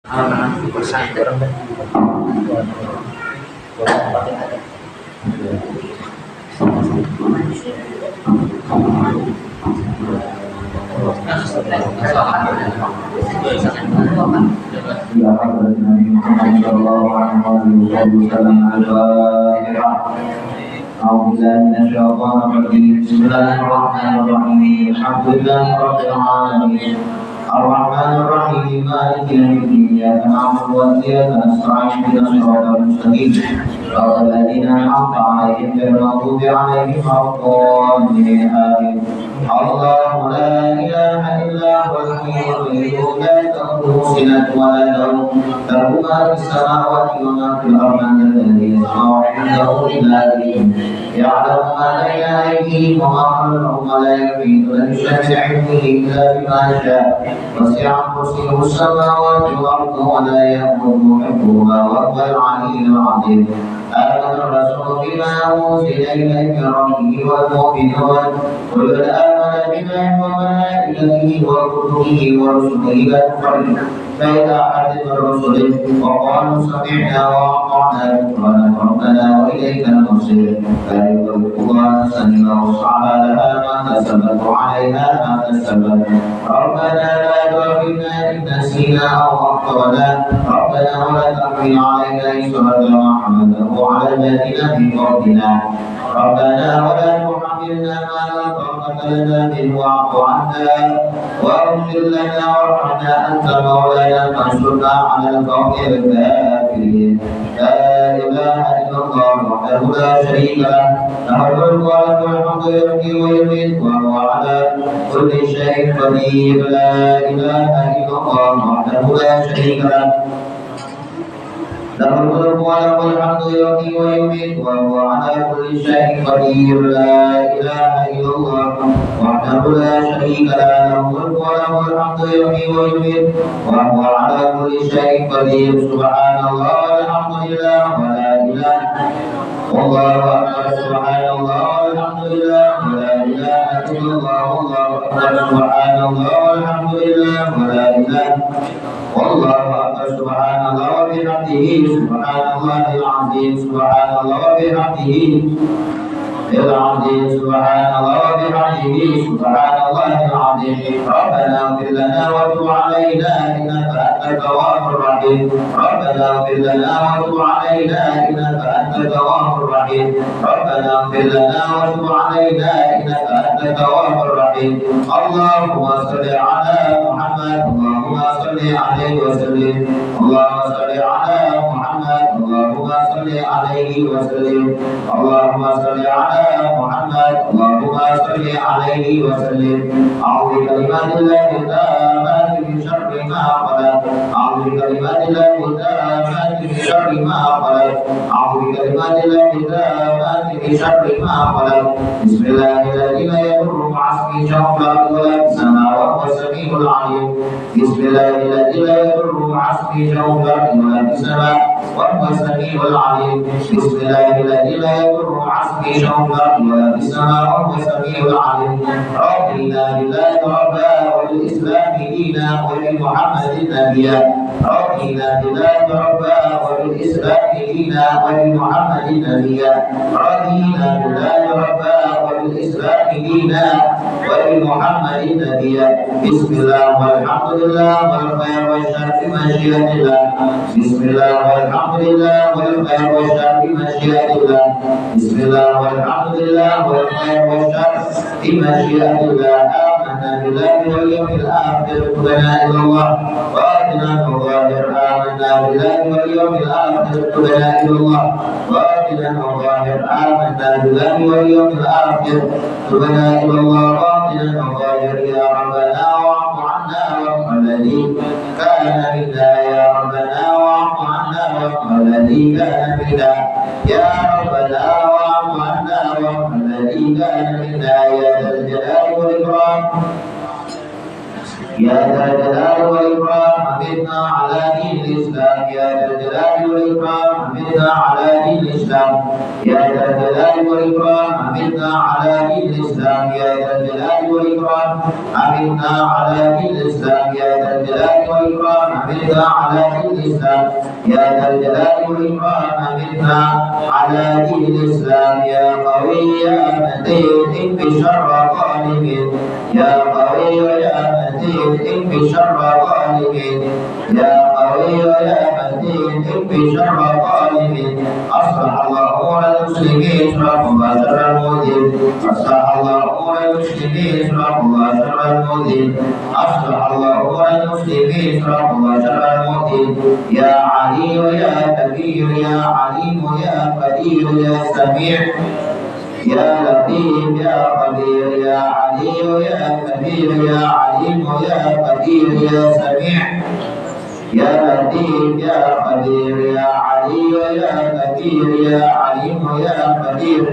anak-anak pesan orang Bismillahirrahmanirrahim. Alhamdulillahirabbil alamin. Ar-Rahmanir-Rahim. Maliki yaumiddin. Iyyaka na'budu wa iyyaka nasta'in. Ihdinas siratal mustaqim. Siratal ladzina an'amta 'alaihim ghairil maghdubi 'alaihim waladdallin. Amin. Allahu la ilaha illa huwal hayyul qayyum la ta'khudhuhu sinatun wa la nawm. Lahu ma fis samawati wa ma fil ardi. Alladzi yashfa'u 'indahu illa bi'idznihi. Ya'lamu ma bayna aydihim wa ma khalfahum wa la yuhituna bi shay'in 'ilmihi illa bima sha'a. وسع كرسيه السماوات والأرض ولا يئوده حفظهما وهو العلي العظيم. آمن الرسول بما أنزل إليه من ربه والمؤمنون كل آمن بالله وملائكته وكتبه ورسله لا نفرق بين أحد من رسله وقالوا سمعنا وأطعنا غفرانك ربنا وإليك المصير. لا يكلف الله نفسا إلا وسعها لها ما كسبت وعليها ما كسبت. ربنا لا تؤاخذنا إن نسينا أو أخطأنا. ربنا ولا تحمل علينا إصرا كما حملته على الذين من قبلنا. ربنا ولا تحملنا ما لا طاقة لنا به واعف عنا واغفر لنا وارحمنا أنت مولانا فانصرنا على القوم الكافرين. لا إله إلا الله وحده لا شريك له له الملك وله الحمد يحيي ويميت وهو على كل شيء قدير. لا إله إلا الله وحده لا شريك له له الملك وله الحمد يحيي ويميت وهو على كل شيء قدير. لا إله إلا الله وحده لا شريك له له الملك وله الحمد يحيي ويميت وهو على كل شيء قدير. سبحان الله والحمد لله ولا إله والله أكبر. سبحان الله والحمد لله ولا إله إلا الله والله أكبر. سبحان الله والحمد لله ولا إله والله أكبر. سبحان الله وبحمده. سبحان الله العظيم. سبحان الله وبحمده العظيم. سبحان الله وبحمده. سبحان الله العظيم. ربنا اغفر لنا وتب علينا إنك أنت التواب الرحيم. ربنا اغفر لنا وتب علينا إنك أنت التواب الرحيم. ربنا اغفر لنا وتب علينا إنك أنت التواب الرحيم. اللهم صل على محمد. اللهم صل عليه وسلم. اللهم صل على محمد. اللهم صل عليه وسلم. اللهم صل على محمد. اللهم صل عليه وسلم. أعوذ بكلمات الله التامات من شر ما خلق. أعوذ بكلمات الله التامات من شر ما خلق. أعوذ بكلمات الله التامات من شر ما خلق. بسم الله الذي لا يضر مع اسمه شيء في الأرض ولا في السماء وهو السميع العليم. بسم الله الذي لا يضر مع اسمه شيء في الأرض ولا في السماء وهو السميع العليم. بسم الله الذي لا يضر مع اسمه شيء في الأرض ولا في السماء وهو السميع العليم. رضينا بالله ربا وبالإسلام دينا وبمحمد نبيا. رضينا بالله ربا وبالإسلام دينا وبمحمد نبيا. رضينا بالله ربا وبالإسلام دينا وبمحمد نبيا. بسم الله والحمد لله والخير والشر بمشيئة الله. بسم الله والحمد لله والخير والشر بمشيئة الله. بسم الله والحمد لله والخير والشر بمشيئة الله. آمنا بالله واليوم الآخر. تبنا إلى الله وآتنا الظاهر. آمنا بالله واليوم الآخر. تبنا إلى الله وآتنا الظاهر. آمنا بالله واليوم الآخر. تبنا إلى الله وآتنا الظاهر. يا ربنا واعف عنا واغفر الذي كان منا. يا ربنا واعف عنا واغفر الذي كان منا. يا ربنا واعف عنا واغفر الذي كان منا. يا ذا الجلال والإكرام. يا ذا الجلال والإكرام أمتنا على دين الإسلام يا ذا الجلال والإكرام أمتنا على دين الإسلام يا ذا الجلال والإكرام أمتنا على دين الإسلام يا ذا الجلال والإكرام أمتنا على دين الإسلام يا ذا الجلال والإكرام أمتنا على دين الإسلام يا ذا الجلال والإكرام أمتنا على دين الإسلام يا قوي يا متين بشر ظالمين يا قوي يا متين بشر ظالمين يا قوي يا متين بشر ظالمين أصلح الله أمور المسلمين اشرف الله شر المؤذين أصلح الله أمور المسلمين اشرف الله شر المؤذين أصلح الله أمور المسلمين اشرف الله شر المؤذين يا علي يا كبير يا عليم يا قدير يا سميع يا لطيف يا خبير يا علي يا كبير يا عليم يا قدير يا سميع يا لطيف يا خبير يا علي يا كبير يا عليم يا قدير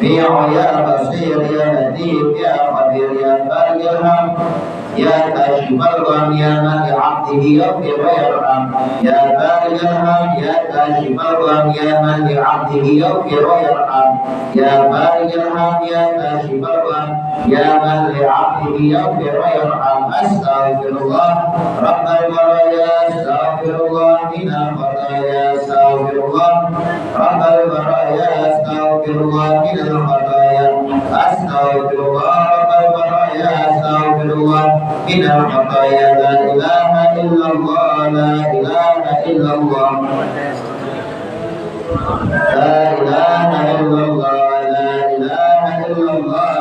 يا بصير يا لطيف يا خبير يا بارئ الرحم يا كاشف الغم يا من لعبده يغفر ويرحم يا بارئ الرحم يا كاشف الغم يا من لعبده يغفر ويرحم يا بارئ الرحم يا كاشف الغم يا من لعبده يغفر ويرحم أستغفر الله رب البرايا أستغفر الله من الخطايا أستغفر الله رب البرايا أستغفر الله من الخطايا أستغفر الله رب البرايا أستغفر الله من الخطايا لا إله إلا الله لا إله إلا الله لا إله إلا الله لا إله إلا الله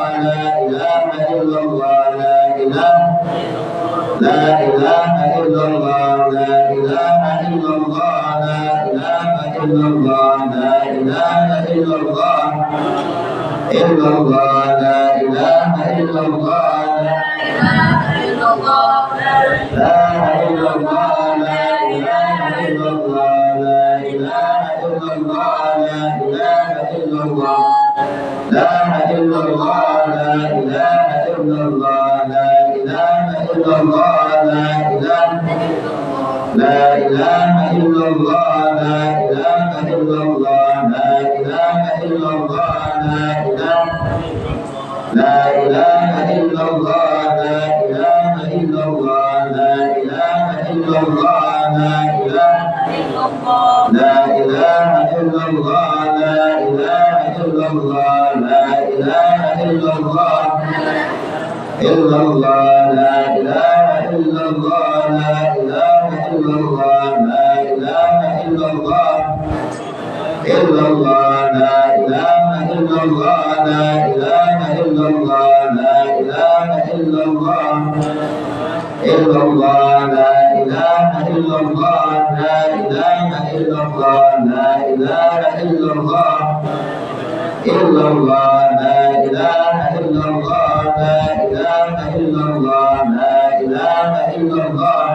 لا إله إلا الله لا إله إلا الله لا إله إلا الله لا إله إلا الله لا إله إلا الله إلا الله لا إله إلا الله لا إله إلا الله لا إله إلا الله لا إله إلا الله لا إله إلا الله لا إله إلا الله لا إله إلا الله لا إله إلا الله لا إله لا إله إلا الله لا إله إلا الله لا إله إلا الله لا إله إلا الله لا إله إلا الله لا إله إلا الله لا إله إلا الله لا إله إلا الله لا إله إلا الله إلا الله لا إله إلا الله لا إله إلا الله لا إله إلا الله إلا الله لا إله إلا الله لا إله إلا الله لا إله إلا الله إلا الله لا إله إلا الله لا إله إلا الله لا إله إلا الله إلا الله لا إله إلا الله لا إله إلا الله لا إله إلا الله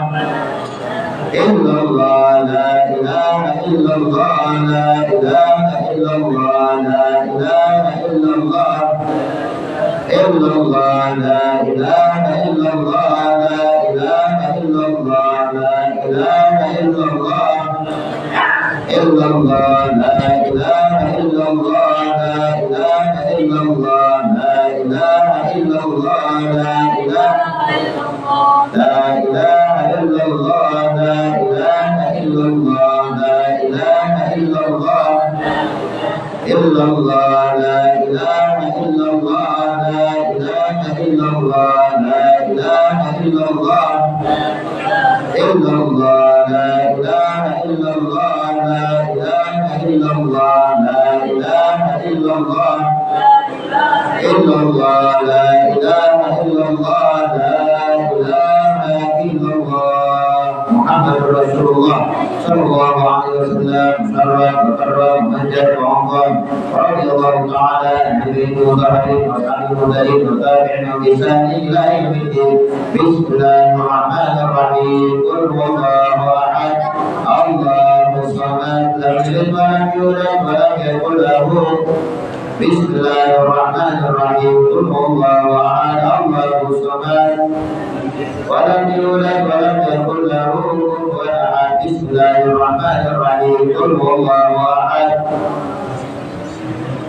إلا الله لا إله إلا الله لا إله إلا الله لا إله إلا الله إلا الله لا إله إلا الله لا إله إلا الله لا إله إلا الله إلا الله لا إله إلا الله لا إله إلا الله لا إله إلا الله لا إله لا إله إلا الله لا إله إلا الله لا إله إلا الله إلا الله لا إله إلا الله لا إله إلا الله لا إله إلا الله إلا الله لا إله إلا الله لا إله إلا الله لا إله إلا الله إلا الله لا إله إلا الله لا إله إلا الله محمد رسول الله صلى الله عليه وسلم شرف وكرم ومجد وعظم رضي الله تعالى عن نبيه وصحبه وسلم المرسلين وتابعين بإحسان إلى يوم الدين بسم الله الرحمن الرحيم قل هو الله أحد الله الصمد لم يلد ولم يولد ولم يكن له Bismillahirrahmanirrahim. Qul huwallahu ahad, Allahus samad. Walam yulad walam yakul lahu kufuwan ahad. Bismillahirrahmanirrahim. Qul huwallahu ahad.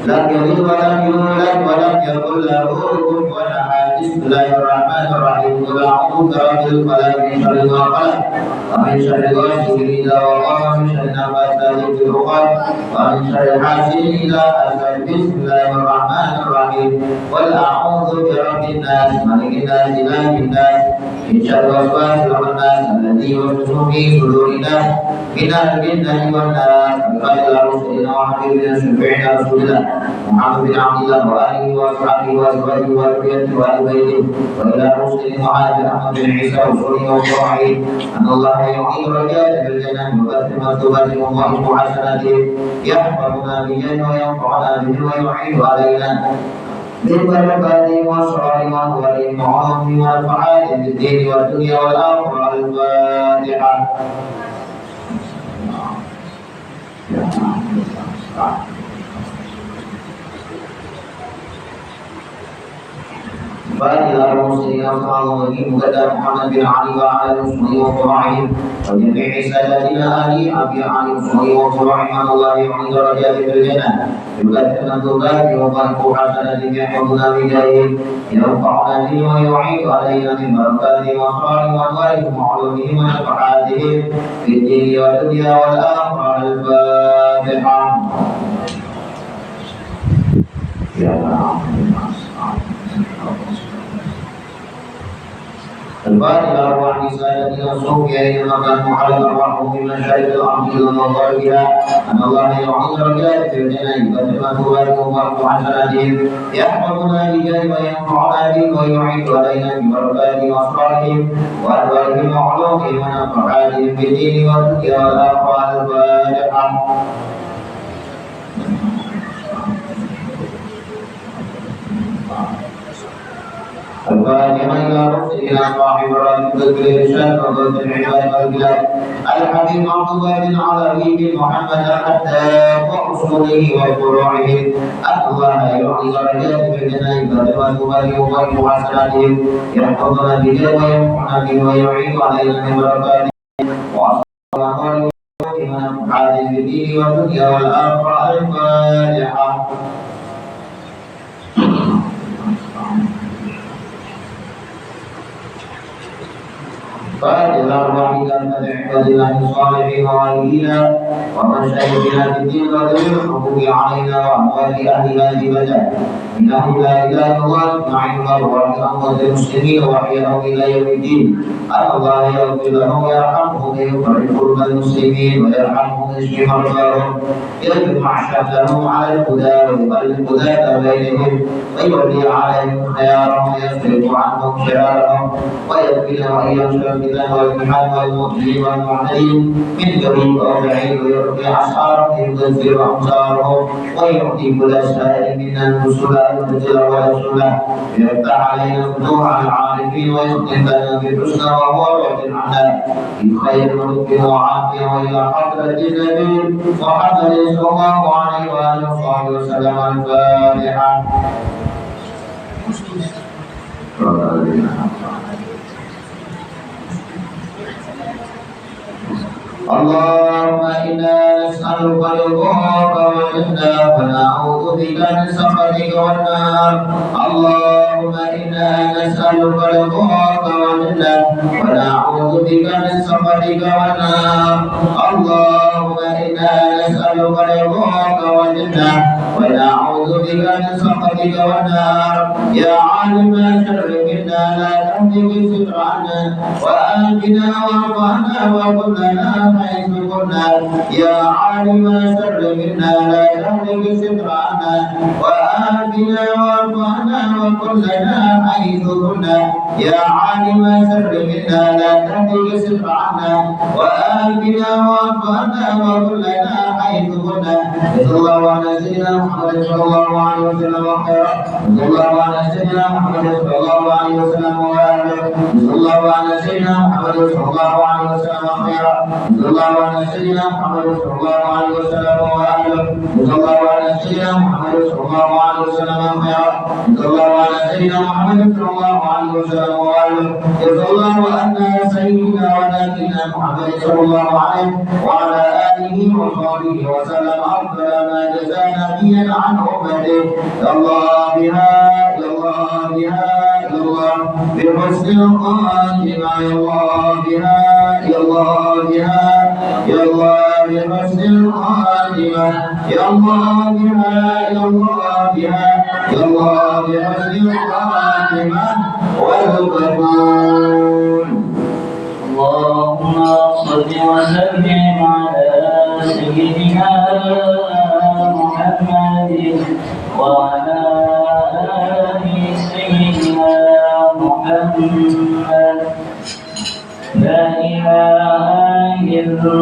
Lam yalid walam yulad walam yakul lahu kufuwan ahad. Bismillahirrahmanirrahim. Qul a'udzu birabbil falaq min syarri ma khalaq wa min syarri ghasiqin idza waqab wa min syarri naffatsati fil 'uqad wa min syarri hasidin idza hasad. Bismillahirrahmanirrahim. Qul a'udzu birabbin nas malikin nas ilahin nas min syarri waswasil khannas alladzi yuwaswisu fi sudurin nas minal jinnati wan nas. Qala rasulina wa habibina syafi'ina rasulillah Muhammad bin Abdullah wa alihi wa sahbihi wa azwajihi wa dhurriyyatihi wa ahli baitihi wa ila muslimin wa ala Ahmad bin Isa wa suri wa sahbihi an Allah yu'in rajata bil jannah wa batin martabati wa mu'ahimu hasanati yahfazuna bi jannah wa yanfa'una bihi wa yu'in alaina بالبركات والسرور والمعروف والفعال في الدين والدنيا والآخرة. الفاتحة. فإلى المسلمين صلى الله عليه محمد بن علي وعلى المسلمين وفرعهم وجميع سادتنا آل أبي علي المسلمين وفرعهم أن الله يعين درجات في الجنة يكثر الذنوب ويضاعف حسنات يحفظنا بجاههم يرفعنا به ويعين علينا من بركاتهم وأسرارهم وأنوارهم وعلومهم ونفحاتهم في الدين والدنيا والآخرة. الفاتحة. الفاتحة. أرواح سادتنا الصوفيين مكان محل أرواحهم من مشارق الأرض إلى مغاربها أن الله يعين درجات في الجنة يكثر مثوباتهم ويرفع حسناتهم يحفظنا بجاه وينفعنا به ويعين علينا ببركاتهم وأسرارهم وأنوارهم وعلومهم ونفحاتهم في الدين والدنيا والآخرة. الفاتحة. الفاتحة. إلى رسلنا صاحب الراتب الإرشاد وضد العباد والبلاد الحبيب عبد الله بن علوي بن محمد حتى ورسله وفروعه أن الله يعطي درجات في الجنة فتواتبه ويرفع حسناتهم يحفظنا به وينفعنا به ويعين علينا من بركاته وأصحابه ونفعاته في الدين والدنيا والآخرة. الفاتحة. فإلى الرحمة العبادنا الصالحين وغيرنا ومشايخنا في الدين وذوي الحقوق علينا وأموال أهل هذه البلد إنه لا إله إلا الله نعم الله أموات المسلمين وأحياهم إلى يوم الدين. أن الله يغفر لهم ويرحمهم ويفرج كرب المسلمين ويرحمهم ويشفي مرضاهم يجمع شملهم على الهدى ويقلب ذات بينهم ويولي عليهم خيارهم ويصرف عنهم شرارهم ويكفينا وإياهم شر الفتن والمحن والمؤمنين والمعتدين من قريب أو بعيد ويرفع أسعارهم ويغفر أمصارهم ويعطي كل سائل منا الرسل والرسل والرسل ويفتح علينا فتوح العارفين ويختم لنا بالحسنى وهو راض عنا بخير ولطف وعافية وإلى حضرة النبي محمد صلى الله عليه وآله وصحبه وسلم. الفاتحة. اللهم إنا نسألك رضاك والجنة ونعوذ بك من سخطك والنار. اللهم إنا نسألك رضاك والجنة ونعوذ بك من سخطك والنار. اللهم إنا نسألك رضاك والجنة ونعوذ بك من سخطك والنار. يا عالم الشر منا لا تملك الستر عنا وآتنا وارفعنا وكلنا حيث كنا. يا عالم الشر منا لا تملك الستر عنا وآتنا وارفعنا وكلنا حيث كنا. يا عالم الشر منا لا تملك الستر عنا وآتنا وارفعنا وكلنا حيث كنا. صلى الله على سيدنا محمد صلى الله عليه وسلم وخيرا. صلى الله على سيدنا محمد صلى الله عليه وسلم وآله جزا الله عن سيدنا محمد صلى الله عليه وسلم خيرا جزا الله عن سيدنا محمد صلى الله عليه وسلم وآله جزا الله عن سيدنا محمد صلى الله عليه وسلم خيرا جزا الله عن سيدنا محمد صلى الله عليه وسلم وآله جزا الله عن سيدنا ونبينا محمد صلى الله عليه وعلى آله وصحبه وسلم أفضل ما جزى نبيا عن أمته يا الله بها يا الله بها يا الله بحسن الخاتمة يا الله بها يا الله بها يا الله بحسن الخاتمة يا الله بها يا الله بها يا الله بحسن الخاتمة والقبول. اللهم صل وسلم على سيدنا محمد وعلى آل سيدنا محمد. لا إله إلا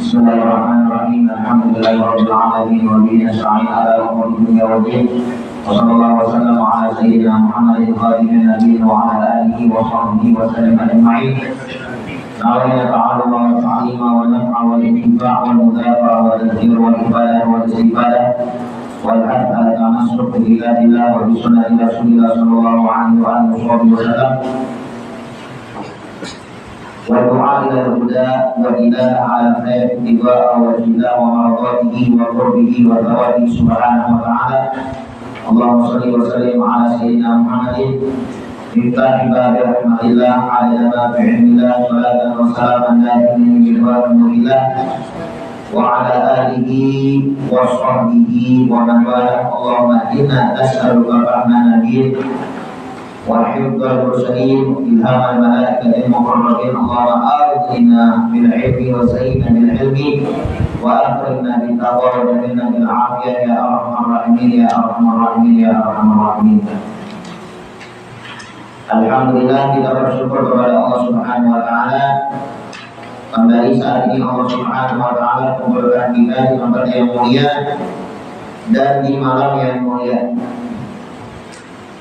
Bismillahirrahmanirrahim. Alhamdulillahirabbil alamin wa bihi nasta'in ala umuri dunya wa din. Wa sallallahu wa sallama ala sayyidina Muhammadin khatimin nabiyyin wa ala alihi wa sahbihi wa sallam ajma'in. Na'udzu ta'ala wa ta'alima wa naf'a wa intifa' wa mudafa wa tadhkir wa ibadah wa istifadah wal hadd ala tamassuk bi kitabillah wa bi sunnati Rasulillah sallallahu alaihi wa alihi wa sallam. والدعاء إلى الهدى والإله على الخير اتباع وجهه ومرضاته وقربه وثوابه سبحانه وتعالى. اللهم صل وسلم على سيدنا محمد مفتاح باب رحمة الله على ما في علم الله صلاة وسلاما دائمين بجوار نور الله وعلى آله وصحبه ومن والاه. اللهم إنا نسألك فهم نبيك وحفظ المرسلين إلهام الملائكة المقربين. اللهم آتنا بالعلم وزينا بالحلم وأكرمنا بالتقوى وجملنا بالعافية يا أرحم الراحمين يا أرحم الراحمين يا أرحم الراحمين. Alhamdulillah, kita bersyukur kepada Allah Subhanahu wa taala. Kembali saat ini Allah Subhanahu wa taala kumpulkan kita di tempat yang mulia dan di malam yang mulia.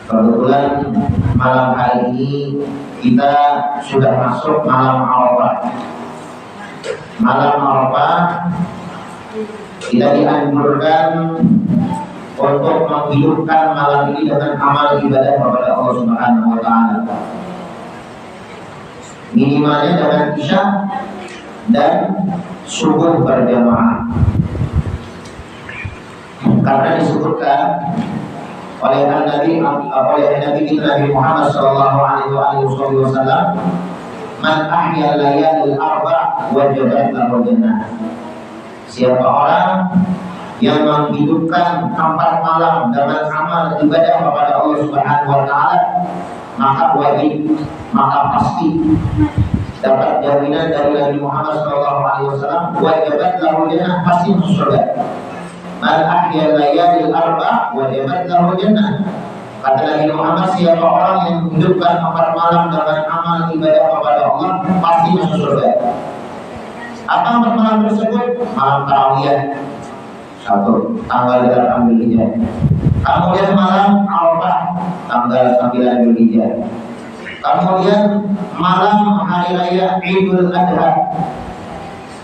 Kebetulan malam hari ini kita sudah masuk malam Arafah. Malam Arafah kita dianjurkan untuk menghidupkan malam ini dengan amal ibadah kepada Allah Subhanahu wa taala. Minimalnya dengan isya dan subuh berjamaah. Karena disebutkan oleh Nabi Muhammad sallallahu alaihi wasallam, "Man ahya layalil arba' wajabat lahu jannah." Siapa orang yang menghidupkan 4 malam dengan amal ibadah kepada Allah Subhanahu wa taala, maka wajib, maka pasti dapat jaminan dari Nabi Muhammad SAW, wajibat lahu jannah, pasti masuk surga. Man ahya layalil arba' wajibat lahu jannah. Kata Nabi Muhammad, siapa orang yang menghidupkan 4 malam dengan amal ibadah kepada Allah, pasti masuk surga. Apa 4 malam tersebut? Malam tarawih 1, tanggal 8 Dzulhijjah. Kemudian malam Arafah, tanggal 9 Dzulhijjah. Kemudian malam hari raya Idul Adha.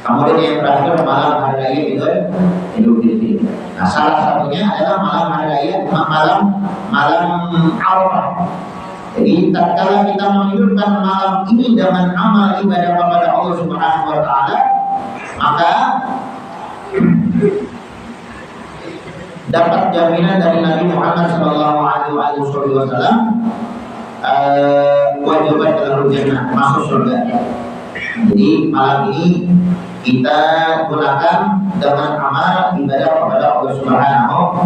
Kemudian yang terakhir malam hari raya Idul Fitri. Nah, salah satunya adalah malam hari raya, malam Arafah. Jadi tatkala kita menghidupkan malam ini dengan amal ibadah kepada Allah Subhanahu wa taala, maka dapat jaminan dari Nabi Muhammad SAW, wajibat dalam jannah, masuk surga. Jadi malam ini kita gunakan dengan amal ibadah kepada Allah Subhanahu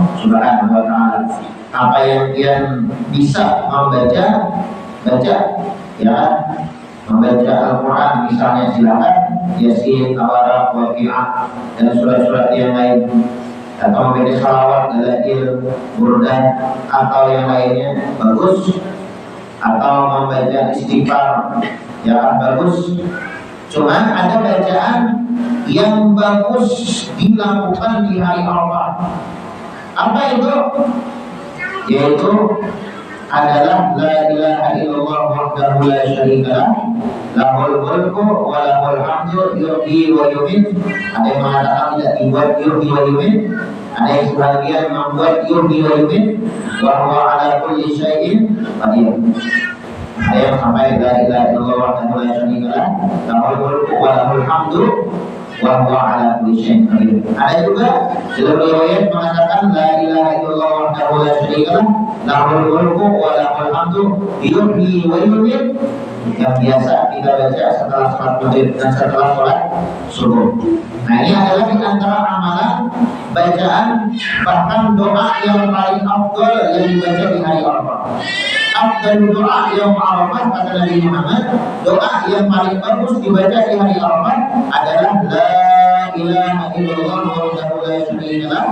wa taala. Apa yang bisa membaca, ya, membaca Al-Quran misalnya silakan, Yasin, Tawarak, Waqi'ah dan surat-surat yang lain, atau membaca salawat, dalail, burdah atau yang lainnya bagus, atau membaca istighfar ya bagus. Cuman ada bacaan yang bagus dilakukan di hari Arafah. Apa itu? Yaitu adalah la ilaha illallah wahdahu la syarika lah, lahul mulku wa lahul hamdu yuhyi wa yumiit. Ada yang mengatakan tidak dibuat yuhyi wa yumiit, ada yang sebagian membuat yuhyi wa yumiit, wa huwa ala kulli syai'in qadir. Ada yang sampai la ilaha illallah wahdahu la syarika lah, lahul mulku wa lahul hamdu wa huwa ala kulli syai'in qadir. Ada juga dalam riwayat mengatakan la ilaha illallah wahdahu la syarika lah, lahul mulku wa lahul hamdu yuhyi wa yumiit, yang biasa kita baca setelah sholat maghrib dan setelah sholat subuh. Nah, ini adalah di antara amalan bacaan, bahkan doa yang paling afdal yang dibaca di hari Arafah. Afdal doa yang Arafah, kata Nabi Muhammad, doa yang paling bagus dibaca di hari Arafah adalah la ilaha illallah wahdahu la syarika lah,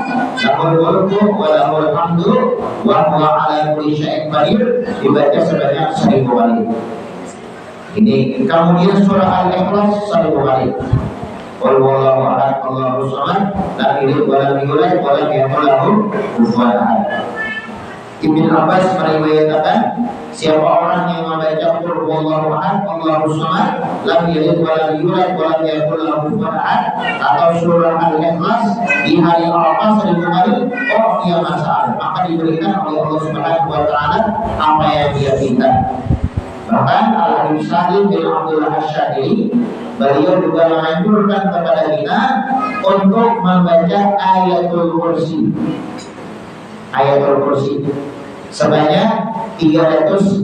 lahul mulku wa lahul hamdu wa huwa ala kulli syai'in qadir, dibaca sebanyak 1000 kali. Ini kemudian surah Al-Ikhlas 1000 kali. Qul huwallahu ahad, Allahus samad, lam yalid wa lam yulad wa lam yakul lahu kufuwan ahad. Ibnu Abbas meriwayatkan, siapa orang yang membaca Qul huwallahu ahad, Allahus samad, lam yalid wa lam yulad wa lam yakul lahu kufuwan ahad, atau surah Al-Ikhlas di hari Arafah 1000 kali, oh dia masalah, maka diberikan oleh Allah Subhanahu wa taala apa yang dia minta. Bahkan Al-Habib Salim bin Abdullah Asy-Syadili, beliau juga menganjurkan kepada kita untuk membaca Ayatul Kursi. Ayatul Kursi sebanyak 360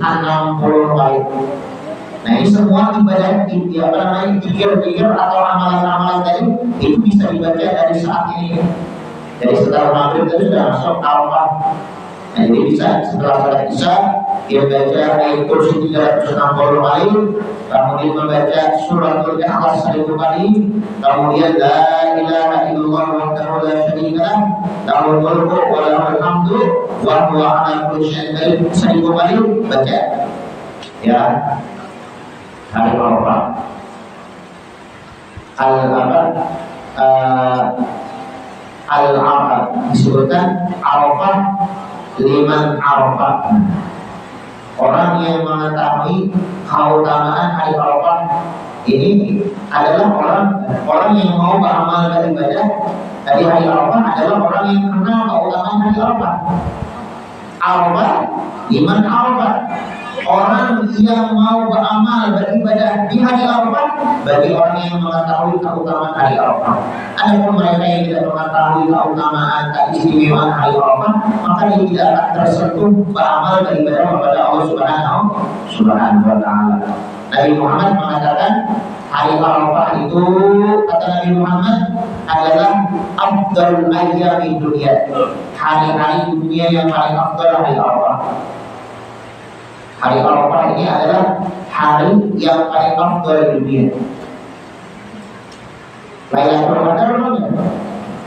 kali. Nah, ini semua ibadah zikir-zikir atau amalan-amalan tadi itu bisa dibaca dari saat ini. Jadi setelah maghrib tadi sudah masuk Arafah. Nah, jadi bisa setelah salat isya dia baca ayat kursi 360 kali, kemudian membaca suratul ikhlas 1000 kali, kemudian la ilaha illallah wahdahu la syarika lah, lahul mulku wa lahul hamdu wa huwa ala kulli syai'in qadir 1000 kali baca. Ya. Hari Arafah. Al-Arafah disebutkan Arafah liman Arafah. Orang yang mengetahui keutamaan hari Arafah ini adalah orang yang mau beramal beribadah di hari Arafah adalah orang yang kenal keutamaan hari Arafah. Arafah liman Arafah. Orang yang mau beramal beribadah di hari Arafah bagi orang yang mengetahui keutamaan hari Arafah. Adapun mereka yang tidak mengetahui keutamaan keistimewaan hari Arafah, maka dia tidak akan tersentuh beramal beribadah kepada Allah Subhanahu wa taala. Nabi Muhammad mengatakan hari Arafah itu, kata Nabi Muhammad, adalah afdalul ayyamid dunya. Hari-hari dunia yang paling afdal hari Arafah. Hari Arafah ini adalah hari yang paling afdal di dunia. Lailatul Qadar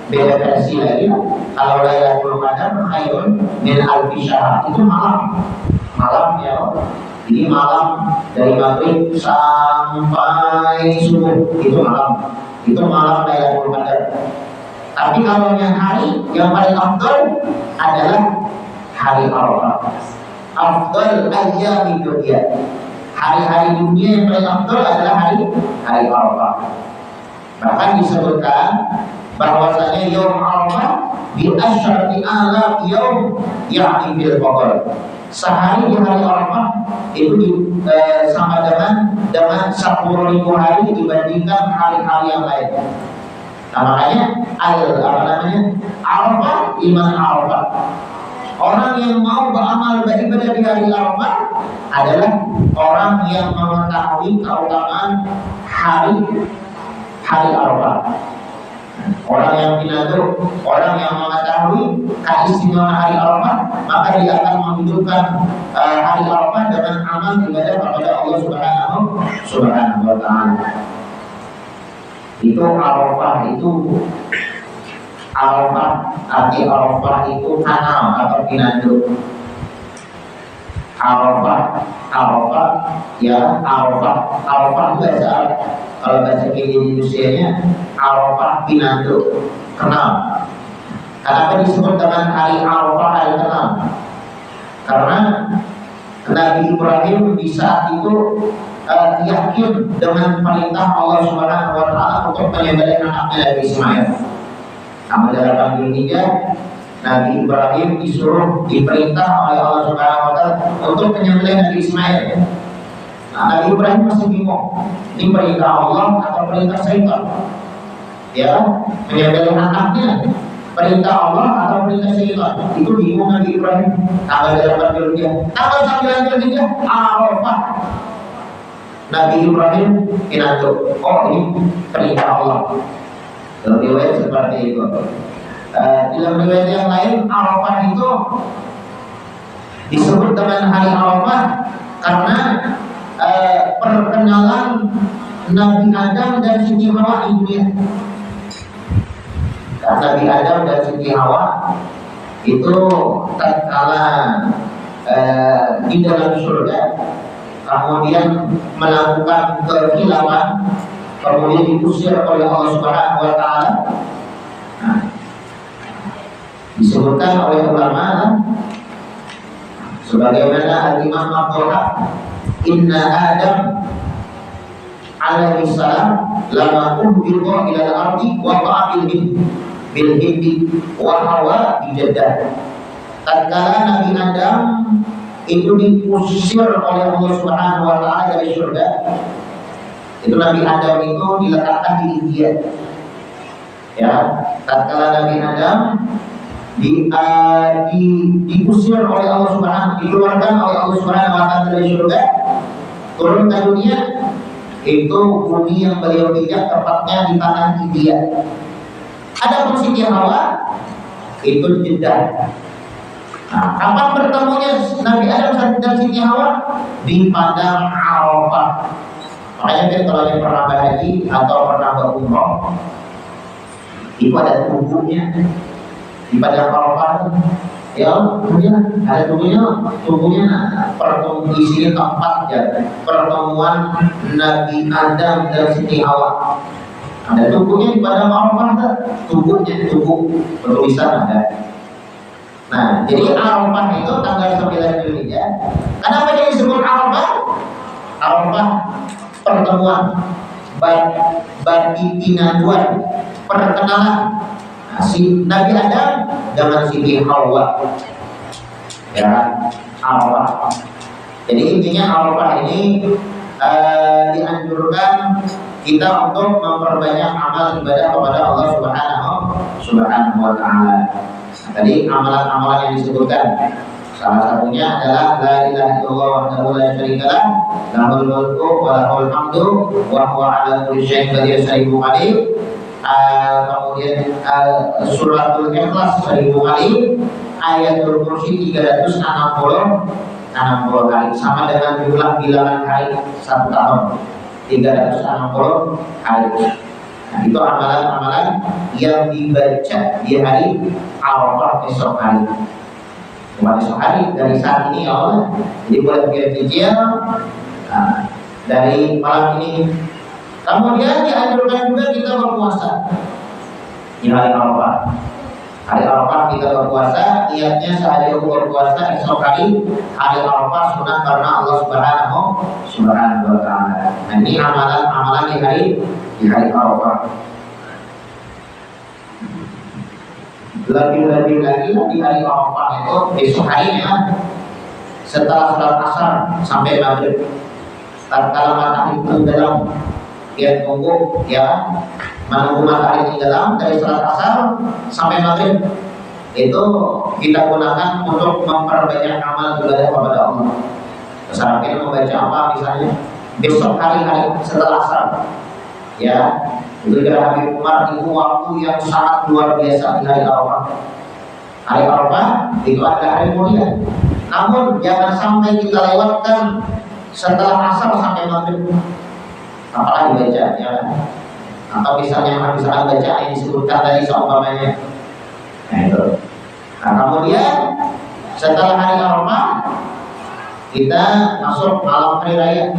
beda versi lagi. Kalau Lailatul Qadar khairun min alfi syahr, itu malam ya. Jadi malam dari maghrib sampai subuh itu malam Lailatul Qadar. Tapi kalau yang hari yang paling afdal adalah hari Arafah. Afdal ayyamid dunya. Hari-hari dunia yang paling afdal adalah hari Arafah. Bahkan disebutkan bahwasanya yaum Arafah bi asyarati alaf yaum ya'ni bil fadl. Sehari di hari Arafah itu sama dengan 10.000 hari dibandingkan hari-hari yang lain. Nah, makanya Arafah iman Arafah. Orang yang mau beramal beribadah di hari Arafah adalah orang yang mengetahui keutamaan hari Arafah. Orang yang pinatu, orang yang mengetahui keistimewaan hari Arafah, maka dia akan menghidupkan hari Arafah dengan amal ibadah kepada Allah Subhanahu wa taala. Itu Arafah, arti Arafah itu kanal atau pinatu. Arafah ya, Arafah itu bahasa Arab. Kalau bahasa Indonesia-nya Arafah pinatu, kenal. Kenapa disebut dengan hari Arafah, hari kenal? Karena Nabi Ibrahim di saat itu yakin dengan perintah Allah Subhanahu wa taala untuk menyembelih anaknya Nabi Ismail. Amal dalam dunia, Nabi Ibrahim diperintah oleh Allah Subhanahu wa taala untuk menyembelih Nabi Ismail. Nah, Nabi Ibrahim masih bingung, ini perintah Allah atau perintah syaitan? Ya, menyembelih anaknya, perintah Allah atau perintah syaitan? Itu bingung Nabi Ibrahim. Tanggal 8 Dzulhijjah, tanggal 9 Dzulhijjah, Arafah. Nabi Ibrahim pinatu, oh ini perintah Allah. Dalam riwayat seperti itu. Dalam riwayat yang lain, Arafah itu disebut dengan hari Arafah karena perkenalan Nabi Adam dan Siti Hawa di dunia. Nabi Adam dan Siti Hawa itu tatkala di dalam surga, kemudian melakukan kekhilafan, kemudian diusir oleh Allah Subhanahu wa taala. Nah, disebutkan oleh ulama sebagaimana Al-Imam Abdul Haq, inna Adam alaihi salam lama ubida ila al-ardi wa ta'abil bil hindi wa hawa di Jeddah. Tatkala Nabi Adam itu diusir oleh Allah Subhanahu wa taala dari surga, itu Nabi Adam itu diletakkan di India. Ya, tatkala Nabi Adam diusir oleh Allah Subhanahu, dikeluarkan oleh Allah Subhanahu wa taala dari surga, turun ke dunia, itu bumi yang beliau pijak tepatnya di tanah India. Ada Siti Hawa itu Jeddah. Nah, kapan bertemunya Nabi Adam dan Siti Hawa? Di padang Arafah. Makanya kalau yang pernah berhaji atau pernah berumrah, itu ada tubuhnya di padang Arafah. Ya, kemudian ada tubuhnya isinya keempat ya, pertemuan Nabi Adam dan Siti Hawa. Ada tubuhnya di padang Arafah, tubuh bertulisan ada. Nah, jadi Arafah itu tanggal 9 Zulhijjah. Kenapa jadi disebut Arafah? Arafah pertemuan, batinaduan, perkenalan. Nah, si Nabi Adam dengan Siti Hawa. Ya, Arafah. Jadi intinya Arafah ini dianjurkan kita untuk memperbanyak amal ibadah kepada Allah Subhanahu wa taala. Tadi amalan-amalan yang disebutkan, salah satunya adalah la ilaha illallah wahdahu la syarika lah, lahul mulku wa lahul hamdu wa huwa ala kulli syai'in qadir 1000 kali. Kemudian suratul Ikhlas 1000 kali, ayatul kursi 360 kali, sama dengan jumlah bilangan kali 1 tahun 360 kali. Nah, itu amalan-amalan yang dibaca di hari Arafah esok hari. Cuma esok hari dari saat ini ya Allah. Jadi boleh cicil dari malam ini. Kemudian dianjurkan juga kita berpuasa di hari Arafah. Hari Arafah kita berpuasa, niatnya sehari berpuasa esok hari Arafah sunnah karena Allah Subhanahu wa taala. Nah, ini amalan-amalan di hari Arafah. Lebih-lebih lagi di hari Arafah itu besok harinya setelah salat asar sampai maghrib. Tatkala matahari tenggelam, dia tunggu ya, menunggu matahari tenggelam dari salat asar sampai maghrib. Itu kita gunakan untuk memperbanyak amal ibadah kepada Allah. Misalnya kita membaca apa misalnya besok hari-hari setelah asar. Ya, itu kira Habib Umar itu waktu yang sangat luar biasa di hari Arafah. Hari Arafah itu adalah hari mulia. Namun jangan sampai kita lewatkan setelah asar sampai maghrib. Apalagi baca ya. Atau misalnya misalkan baca yang disebutkan tadi seumpamanya. Nah itu. Nah kemudian setelah hari Arafah kita masuk malam hari raya.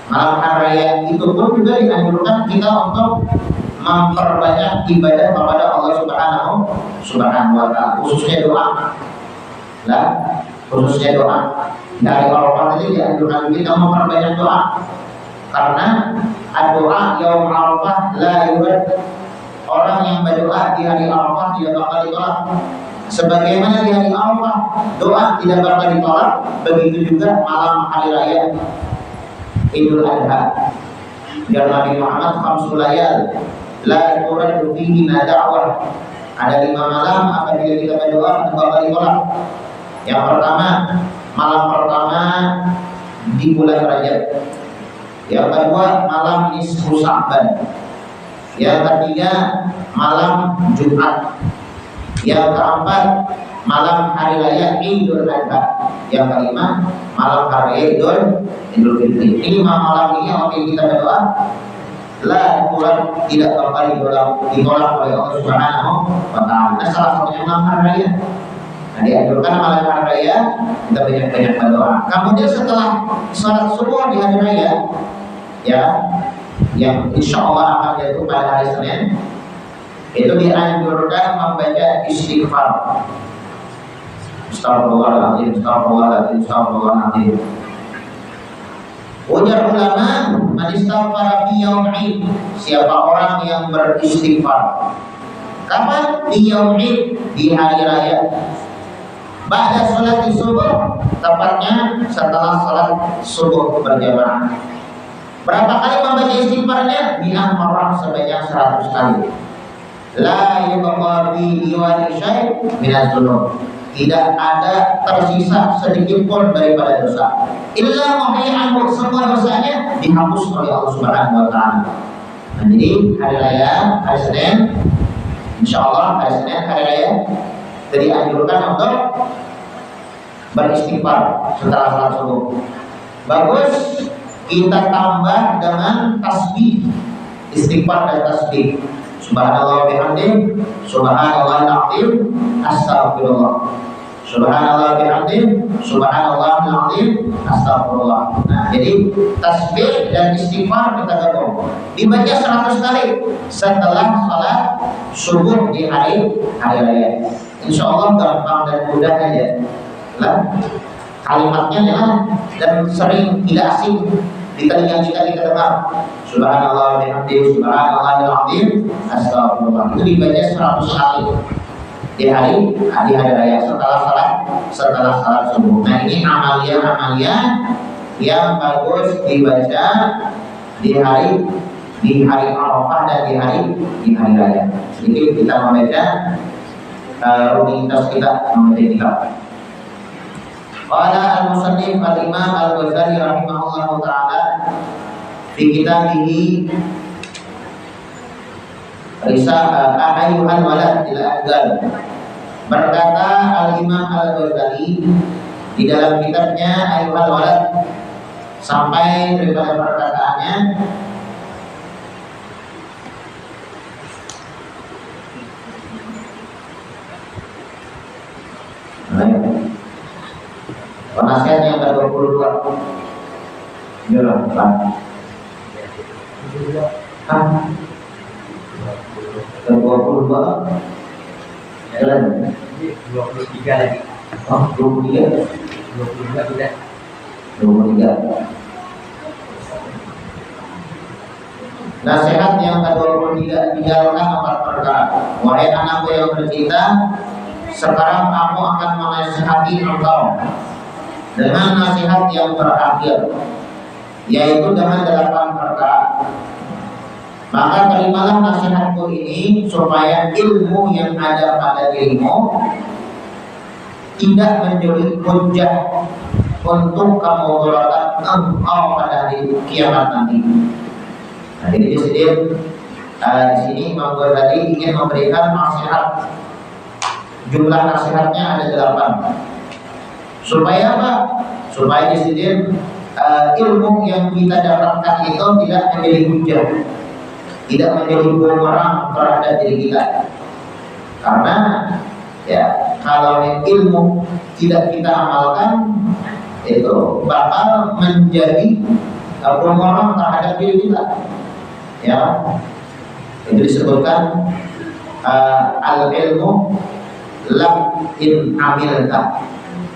Malam hari raya itu pun juga dianjurkan kita untuk memperbanyak ibadah kepada Allah Subhanahu wa taala, khususnya doa. Nah, khususnya doa. Dari Arafah tadi dianjurkan kita memperbanyak doa. Karena doa yaum Arafah la yurad. Orang yang berdoa di hari Arafah tidak bakal ditolak. Sebagaimana di hari Arafah doa tidak bakal ditolak, begitu juga malam hari raya Idul Adha. Dan Nabi Muhammad khamsul layal la turaddu fihi da'wah. Ada 5 malam apabila kita berdoa bakal ditolak. Yang pertama, malam pertama di bulan Rajab. Yang kedua, malam nisfu Sya'ban. Yang ketiga, malam Jumat. Yang keempat, malam hari raya Idul Adha. Yang kelima, malam hari Idul Fitri. Ini 5 malam ini apabila kita berdoa la Quran tidak bakal ditolak oleh Allah Subhanahu wa taala. Nah, salah satunya malam hari raya. Nah, dianjurkan malam hari raya kita banyak-banyak berdoa. Kemudian setelah salat subuh di hari raya ya, yang insya Allah akan jatuh pada hari Senin, itu dianjurkan membaca istighfar. Astagfirullahaladzim, astagfirullahaladzim, astagfirullahaladzim. Ujar ulama, man istaghfara fi yaum'id, siapa orang yang beristighfar. Kapan? Di yaum'id, di hari raya. Ba'da sholat subuh, tepatnya setelah sholat subuh berjamaah. Berapa kali membaca istighfarnya? Mi'ah marrah, sebanyak 100 kali. La yubqa fi diwani syai' minaz dzunub. Tidak ada tersisa sedikit pun daripada dosa. Illa muhyi'anhu, semua dosanya dihapus oleh Allah Subhanahu wa taala. Nah, jadi hari raya, hari Senin, insyaallah hari Senin hari raya, jadi anjurkan untuk beristighfar setelah salat subuh. Bagus kita tambah dengan tasbih, istighfar dan tasbih. Subhanallah bihamdih, subhanallahil azim, astagfirullah. Subhanallah bihamdih, subhanallahil azim, astagfirullah. Nah, jadi tasbih dan istighfar kita gabung. Dibaca 100 kali setelah salat subuh di hari raya. Insya Allah gampang dan mudah aja. Lah, kalimatnya ya, dan sering tidak asing di telinga kita dengar. Subhanallah bihamdihi, subhanallahil azim, astagfirullah. Itu dibaca 100 kali di hari raya setelah salat subuh. Nah, ini amalia yang bagus dibaca di hari Arafah dan di hari raya. Jadi kita membaca rutinitas kita membaca kitab. Qala al-musannif al-imam al-Ghazali rahimahullahu ta'ala fi kitabihi Ayyuhal walad ila afdal. Berkata al-imam al-Ghazali di dalam kitabnya Ayyuhal walad, sampai daripada perkataannya penasihat yang ke-22. Jelas, Pak. Ke-22. Jalan. 23 lagi. Oh, 23. 23 tidak. 23. Nasihat yang ke-23, tinggalkan 4 perkara. Wahai anakku yang tercinta, sekarang kamu akan menasihati engkau dengan nasihat yang terakhir, yaitu dengan 8 perkara. Maka terimalah nasihatku ini supaya ilmu yang ada pada dirimu tidak menjadi hujah untuk kemudaratan engkau pada hari kiamat nanti. Nah, jadi di sini Imam Ghazali ingin memberikan nasihat. Jumlah nasihatnya ada 8. Supaya apa? Supaya di sini ilmu yang kita dapatkan itu tidak menjadi hujah, tidak menjadi bumerang terhadap diri kita. Karena ya kalau ilmu tidak kita amalkan, itu bakal menjadi bumerang terhadap diri kita. Ya, itu disebutkan al-ilmu lam in amilta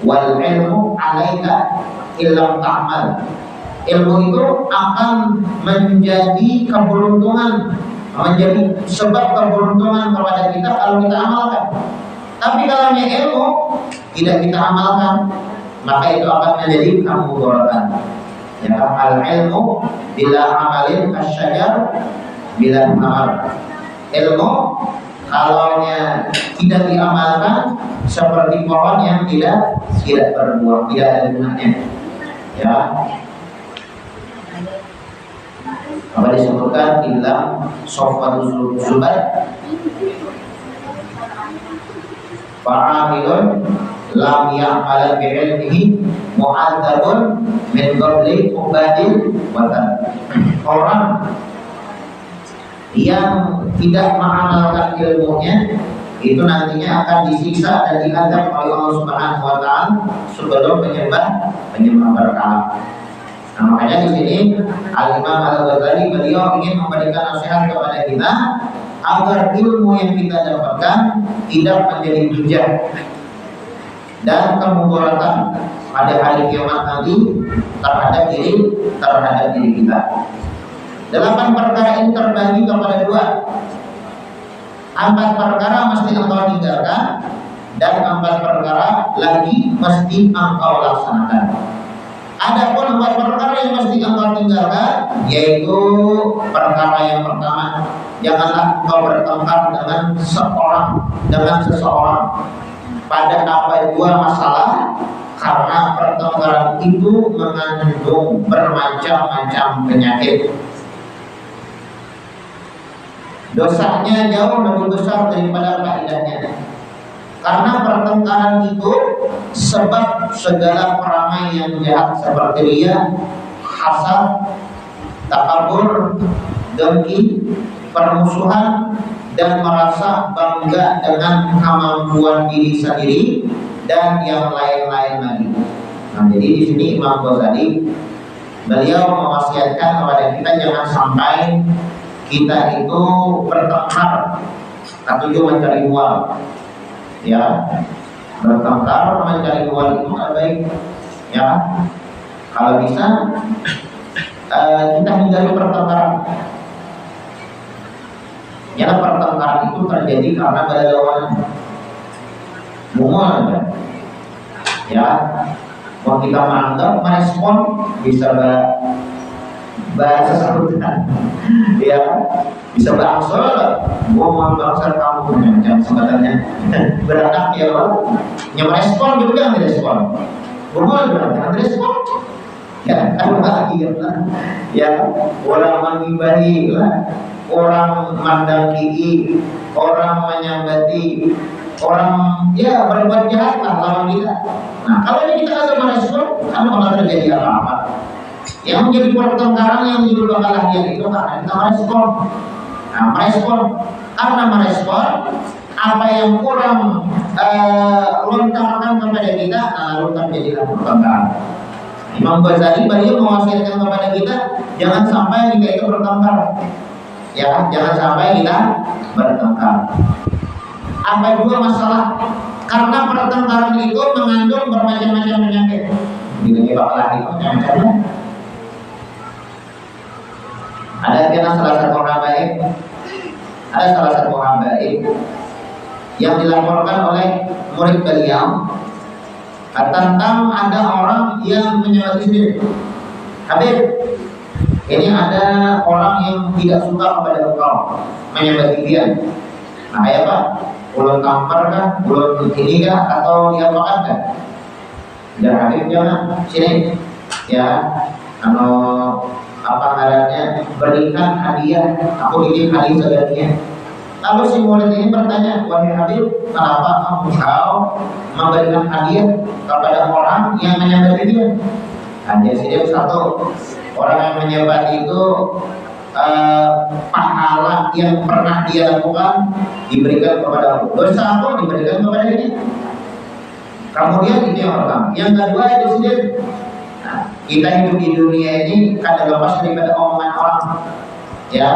wal ilmu alaika illam ta'mal. Ilmu itu akan menjadi keberuntungan, menjadi sebab keberuntungan kepada kita kalau kita amalkan. Tapi kalau ilmu tidak kita amalkan, maka itu akan menjadi kemudaratan. Ya, al ilmu bila amalin kasyajar bila amal. Ilmu kalau tidak diamalkan seperti pohon yang tidak berbuah, tidak ada gunanya. Ya, apa disebutkan dalam Sofatul Zubat, fa'amilun lam ya'mal bi'ilmihi mu'adzabun min qabli ubadil watan. Orang yang tidak mengamalkan ilmunya itu nantinya akan disiksa dan diazab oleh Allah Subhanahu wa taala sebelum penyembah berhala. Nah, makanya di sini Al-Imam Al-Ghazali beliau ingin memberikan nasihat kepada kita agar ilmu yang kita dapatkan tidak menjadi hujah dan kemudaratan pada hari kiamat nanti terhadap diri kita. 8 perkara ini terbagi kepada 2. 4 perkara mesti engkau tinggalkan dan 4 perkara lagi mesti engkau laksanakan. Adapun 4 perkara yang mesti engkau tinggalkan, yaitu perkara yang pertama, janganlah engkau bertengkar dengan seseorang pada apa 2 masalah, karena pertengkaran itu mengandung bermacam-macam penyakit. Dosanya jauh lebih besar daripada faedahnya. Karena pertengkaran itu sebab segala perangai yang jahat seperti riya, hasad, takabur, dengki, permusuhan, dan merasa bangga dengan kemampuan diri sendiri dan yang lain-lain lagi. Nah, jadi di sini Imam Ghazali beliau mewasiatkan kepada kita jangan sampai kita itu bertengkar atau mencari uang, ya, bertengkar mencari uang itu tidak baik, ya. Kalau bisa kita hindari pertengkaran. Ya, pertengkaran itu terjadi karena berlawanan. Mungkin, ya, mau kita menganggap merespon bisa bahasa sambutan, ya, bisa berangsur, gua mau berangsur kamu macam sebenarnya beranak ya, merespon juga nggak respon, gua jangan respon, ya, kan lagi ya, orang mengibahi lah, orang mandang gigi, orang menyambati, orang ya berbuat jahat lah lawan kita. Nah, kalau ini kita ada merespon, kan malah terjadi apa-apa. Yang menjadi pertengkaran yang menjadi bakalan itu karena kita merespon. Nah, karena merespon apa yang kurang lontarkan kepada kita, lalu terjadilah pertengkaran. Imam Ghazali beliau mewasiatkan kepada kita jangan sampai kita itu bertengkar. Ya, jangan sampai kita bertengkar. Apa dua masalah? Karena pertengkaran itu mengandung bermacam-macam penyakit. Ini bakalan itu macam-macamnya. Ada salah satu orang baik yang dilaporkan oleh murid beliau tentang ada orang yang menyebati sendiri. Habib, ini ada orang yang tidak suka kepada engkau, menyebati dia. Nah, ya Pak, ulun tampar kah, ulun ini kah, atau diapakan kah? Dan Habib jangan sini, ya, apa ngarannya, berikan hadiah, aku titip hadiah sebagiannya. Lalu si murid ini bertanya, wahai Habib, kenapa engkau memberikan hadiah kepada orang yang menyembah dia? Hanya sini satu, orang yang menyembah itu pahala yang pernah dia lakukan diberikan kepada aku, dosa aku diberikan kepada dia. Kemudian itu yang pertama. Yang kedua itu sendiri, kita hidup di dunia ini kadang lepas daripada omongan orang, ya.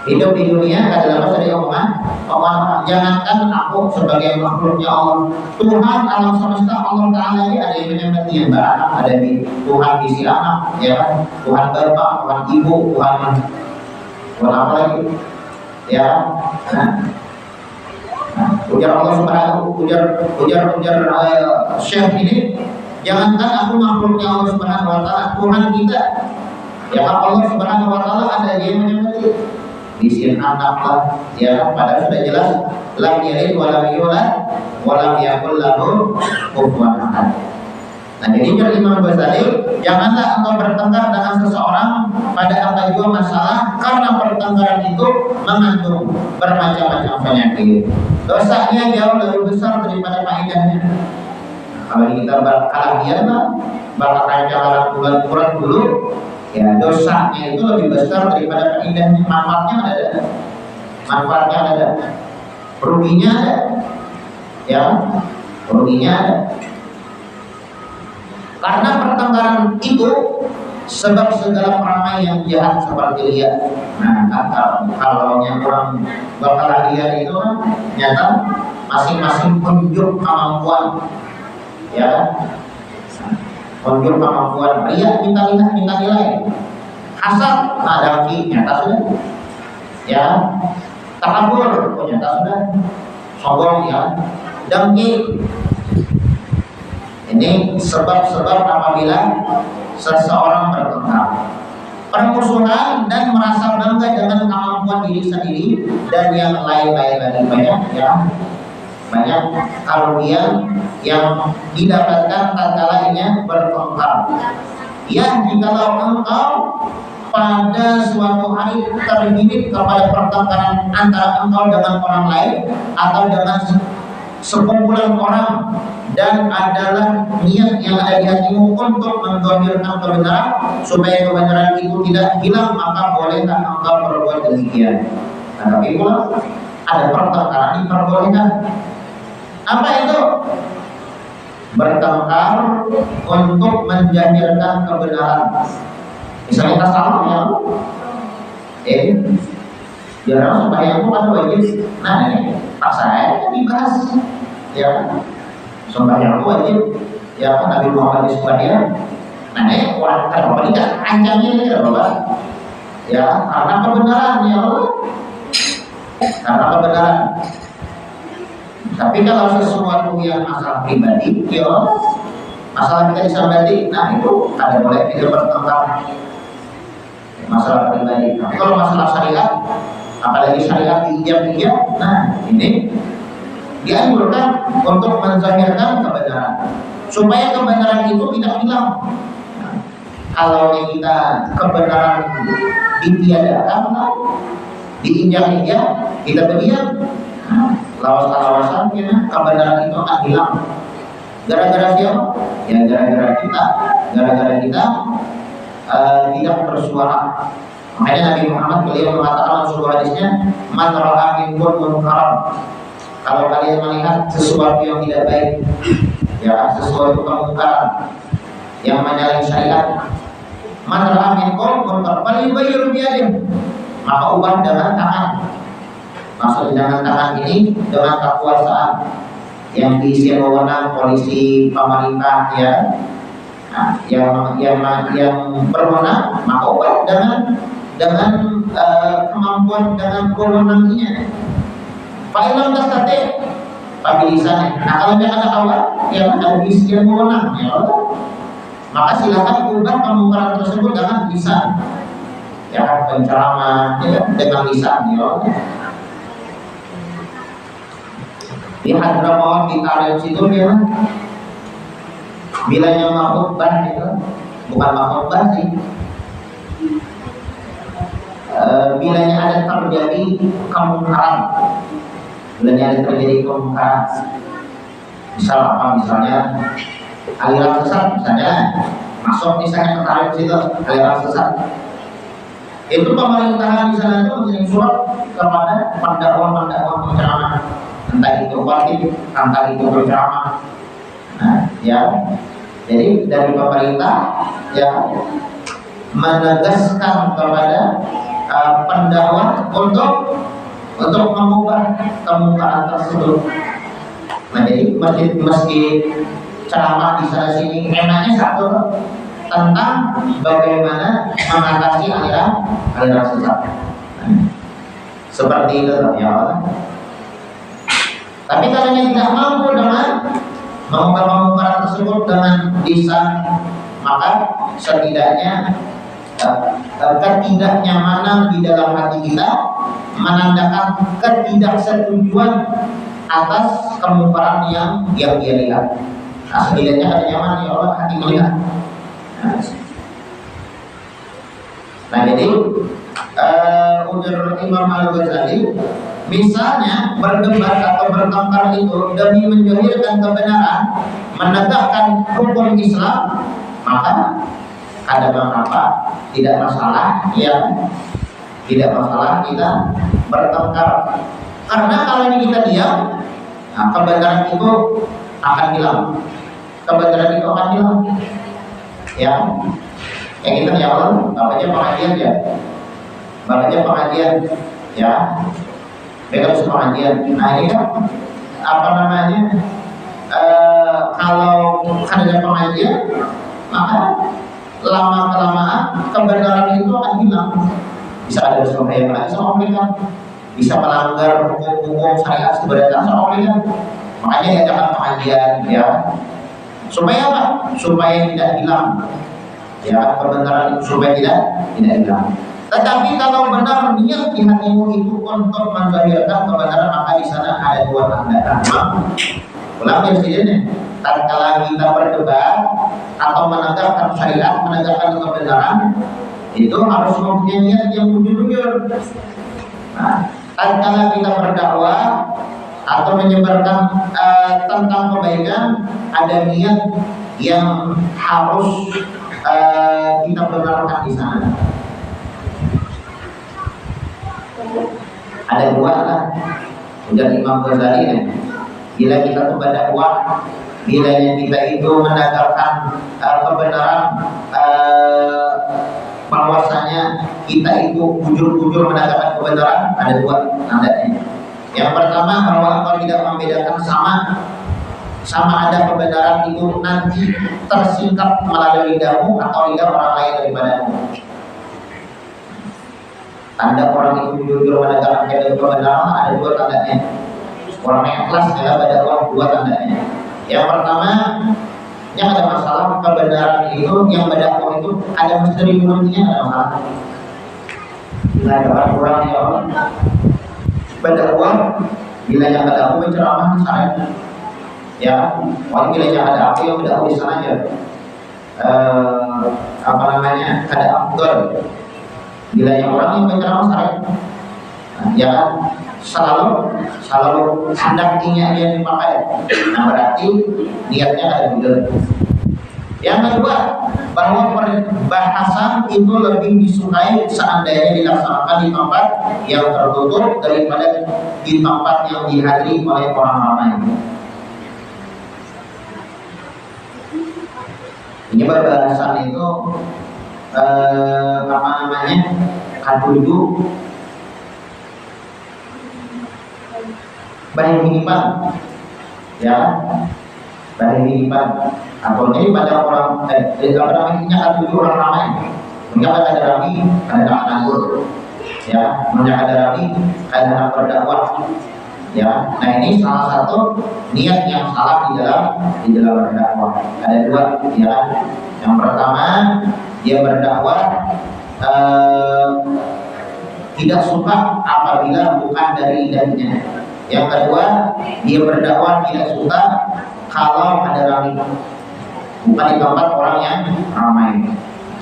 Hidup di dunia kadang lepas dari omongan orang. Jangankan aku sebagai makhluknya Allah, Tuhan alam semesta Allah Taala ini ada yang menyembah dia, anak, ada di Tuhan isi anak, ya kan? Tuhan bapak, Tuhan ibu, Tuhan apa lagi, ya. Ujar Allah Subhanahu, ujar Syekh ini, jangankan aku makhluknya Allah Subhanahu wa taala, Tuhan kita, ya Allah Subhanahu wa taala ada yang menyembah dia. Disin anak lah, ya, padahal sudah jelas lam yalid wa lam yulad wa lam yakul lahu kufuwan ahad. Nah, jadi Imam Ghazali, janganlah engkau bertengkar dengan seseorang pada apa juga masalah, karena pertengkaran itu mengandung bermacam-macam penyakit. Dosanya jauh lebih besar daripada faedahnya. Kalau kita kalah dia bakal kancaran bulan kurang dulu, ya, dosanya itu lebih besar daripada faedahnya. Manfaatnya ada, ruginya ada, ya, ruginya ada. Karena pertengkaran itu sebab segala perangai yang jahat seperti dia. Nah, kalau yang orang bakal lihat itu kan nyata masing-masing penunjuk kemampuan, ya, penunjuk kemampuan. Ria minta nilai, hasad ada nyata sudah, ya, takabur nyata sudah, sombong, ya, dengki. Ini sebab-sebab apabila seseorang bertengkar. Permusuhan dan merasa bangga dengan kemampuan diri sendiri dan yang lain-lain lagi banyak, ya, banyak kerugian yang didapatkan tatkala ini bertengkar. Ya, jikalau engkau pada suatu hari terjadi kepada pertengkaran antara engkau dengan orang lain atau dengan sekumpulan orang dan adalah niat yang ada di hatimu untuk menzahirkan kebenaran supaya kebenaran itu tidak hilang, maka bolehkah engkau berbuat demikian? Nah, tapi pula ada pertengkaran diperbolehkan. Apa itu? Bertengkar untuk menjahirkan kebenaran. Misalnya kita salah ya, jarang supaya aku kan wajib. Nah ini Pak saya kan dibahas ya, supaya aku wajib ya kan Nabi Muhammad disebutnya. Nah ini orang kenapa tidak ancamnya ini adalah ya karena kebenaran ya Allah, karena kebenaran. Tapi kalau sesuatu yang masalah pribadi, ya masalah kita disambati, nah itu ada boleh tidak bertengkar masalah pribadi. Tapi kalau masalah syariat, apalagi syariat diijab-ijab, nah ini dianjurkan untuk menzahirkan kebenaran supaya kebenaran itu tidak hilang. Nah, kalau kita kebenaran ditiadakan, diinjak-injak, kita berdiam. Nah, lawasan-lawasan kebenaran itu akan hilang. Gara-gara siapa? Ya gara-gara kita. Gara-gara kita tidak bersuara. Makanya Nabi Muhammad beliau mengatakan dalam sebuah hadisnya, "Man ra'a minkum munkaran." Kalau kalian melihat sesuatu yang tidak baik, ya sesuatu kemungkaran yang menyalahi syariat, "Man ra'a minkum munkaran falyughayyirhu biyadihi." Maka ubah dengan tangan. Maksud dengan tangan ini dengan kekuasaan yang diisi wewenang polisi, pemerintah ya, nah, yang berwenang, maka ubah dengan kemampuan dengan wewenangnya. Fa'ilam tastate tapi di sana. Nah kalau dia ada awal yang ada diisi wewenang ya Allah, maka silakan ubah kemungkaran tersebut dengan lisan. Ya penceramah ya, dengan lisan ya Allah. Di Hadramaut di Tarif situ ya, bilanya mahutbah itu bukan mahutbah sih, bilanya ada terjadi kemungkaran, bilanya ada terjadi kemungkaran, misal apa, misalnya aliran sesat, misalnya masuk misalnya ke Tarif situ aliran sesat, itu pemerintahan di sana itu mengirim surat kepada pendakwa penceramah, entah itu wajib, entah itu berceramah. Nah, ya, jadi dari pemerintah ya menegaskan kepada pendakwa untuk mengubah kemungkaran tersebut. Nah, jadi meski ceramah di sana sini enaknya satu tentang bagaimana mengatasi aliran sesat. Seperti itu ya. Tapi kalau yang tidak mampu dengan mengubah kemungkaran tersebut dengan lisan, maka setidaknya ketidaknyamanan di dalam hati kita menandakan ketidaksetujuan atas kemungkaran yang dia lihat. Nah, setidaknya ada nyaman ya Allah hati melihat. Nah jadi ujar Imam Al-Ghazali, misalnya berdebat atau bertengkar itu demi menjahirkan kebenaran, menegakkan hukum Islam, maka ada mengapa tidak masalah ya, tidak masalah kita bertengkar. Karena kalau ini kita diam, nah, kebenaran itu akan hilang. Kebenaran itu akan hilang. Ya, yang kita ya Allah, bapaknya pengajian ya, bapaknya pengajian ya. Mereka harus pengajian. Nah ini kan apa namanya? Kalau ada pengajian, maka lama kelamaan kebenaran itu akan hilang. Bisa ada sesuatu yang lain sama mereka, bisa melanggar hukum-hukum syariat sebenarnya sama mereka. Makanya diadakan pengajian ya. Supaya apa? Supaya tidak hilang. Ya kebenaran itu supaya tidak hilang. Tetapi kalau benar niat di hatimu itu untuk menzahirkan kebenaran, maka di sana ada dua tanda. Ulang ya sini. Tatkala kita berdebat atau menegakkan syariat, menegakkan kebenaran, itu harus mempunyai niat yang jujur. Nah, tatkala kita berdakwah atau menyebarkan tentang kebaikan, ada niat yang harus kita benarkan di sana. Ada dua lah. Udah Imam Ghazali ya. Bila kita tuh berdakwah, bila kita itu mendagarkan kebenaran, bahwasanya kita itu jujur-jujur mendagarkan kebenaran, ada dua tandanya. Yang pertama, bahwa engkau tidak membedakan sama ada kebenaran itu nanti tersingkap melalui lidahmu atau lidah orang lain daripadamu. Tanda orang itu jujur menegakkan kebenaran ada dua tandanya. Orang yang ikhlas adalah berdakwah, dua tandanya. Yang pertama, yang ada masalah kebenaran itu, yang berdakwah itu ada misteri mulutnya, ada masalah. Nah, dapat kurang ya Allah. Berdakwah, bila yang berdakwah berceramah misalnya, ya, orang bila yang ada apa yang berdakwah di sana aja. Ada afdal. Bila yang orang yang berceramah saya, ya kan, selalu handaknya dia dipakai. Nah, berarti niatnya ada benar. Yang kedua, bahwa perbahasan itu lebih disukai seandainya dilaksanakan di tempat yang tertutup daripada di tempat yang dihadiri oleh orang ramai. Ini perbahasan itu katuju bahan hinipan, ya, bahan hinipan. Atau ini pada orang namanya katuju orang ramai. Enggak ada rami, ada anggur, ya, ada rami, ada berdakwah, ya. Nah, ini salah satu niat yang salah di dalam berdakwah. Ada dua, ya. Yang pertama, dia berdakwah tidak suka apabila bukan dari lidahnya. Yang kedua, dia berdakwah tidak suka kalau ada rami, bukan di tempat orang yang ramai.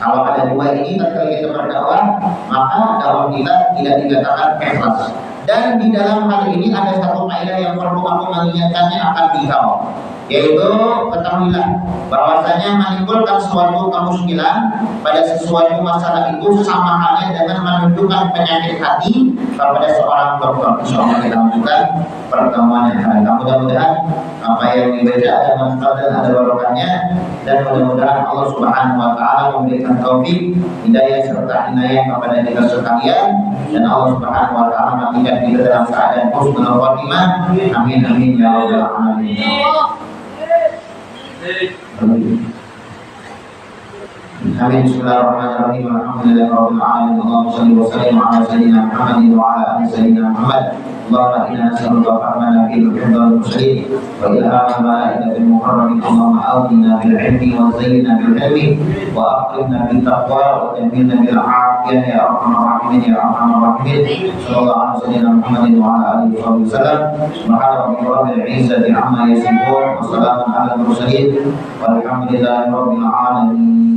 Kalau ada dua ini, ketika kita berdakwah, maka dakwah kita tidak dikatakan ikhlas. Dan di dalam hal ini ada satu kaidah yang perlu aku mengingatkannya akan dikau, yaitu ketahuilah bahwasanya menimbulkan suatu kemuskilan pada sesuatu masalah itu sama halnya dengan menunjukkan penyakit hati kepada seorang dokter. Insyaallah kita lanjutkan pertemuan yang akan. Mudah-mudahan apa yang dibaca ada manfaat dan ada barokahnya, dan mudah-mudahan Allah Subhanahu wa taala memberikan taufik, hidayah serta inayah kepada kita sekalian, dan Allah Subhanahu wa taala menjadikan kita dalam keadaan husnul khotimah. Amin amin ya rabbal alamin. Amin. Bismillahirrahmanirrahim. Alhamdulillahirabbil alamin. Allahumma shalli wa sallim ala sayyidina Muhammadin wa ala ali sayyidina Muhammad. Allahumma inna nas'aluka fahman fil huda wal mursalin wa ilhaman malaikatil muqarrabin. Allahumma awdina bil ilmi wa zayyina bil ilmi wa aqrimna bil taqwa wa jamilna bil afiyah ya arhamar rahimin ya arhamar rahimin. Sallallahu ala sayyidina Muhammadin wa ala alihi wa sallam. Subhana rabbika rabbil izzati amma yasifun wa salamun ala al mursalin walhamdulillahi rabbil alamin.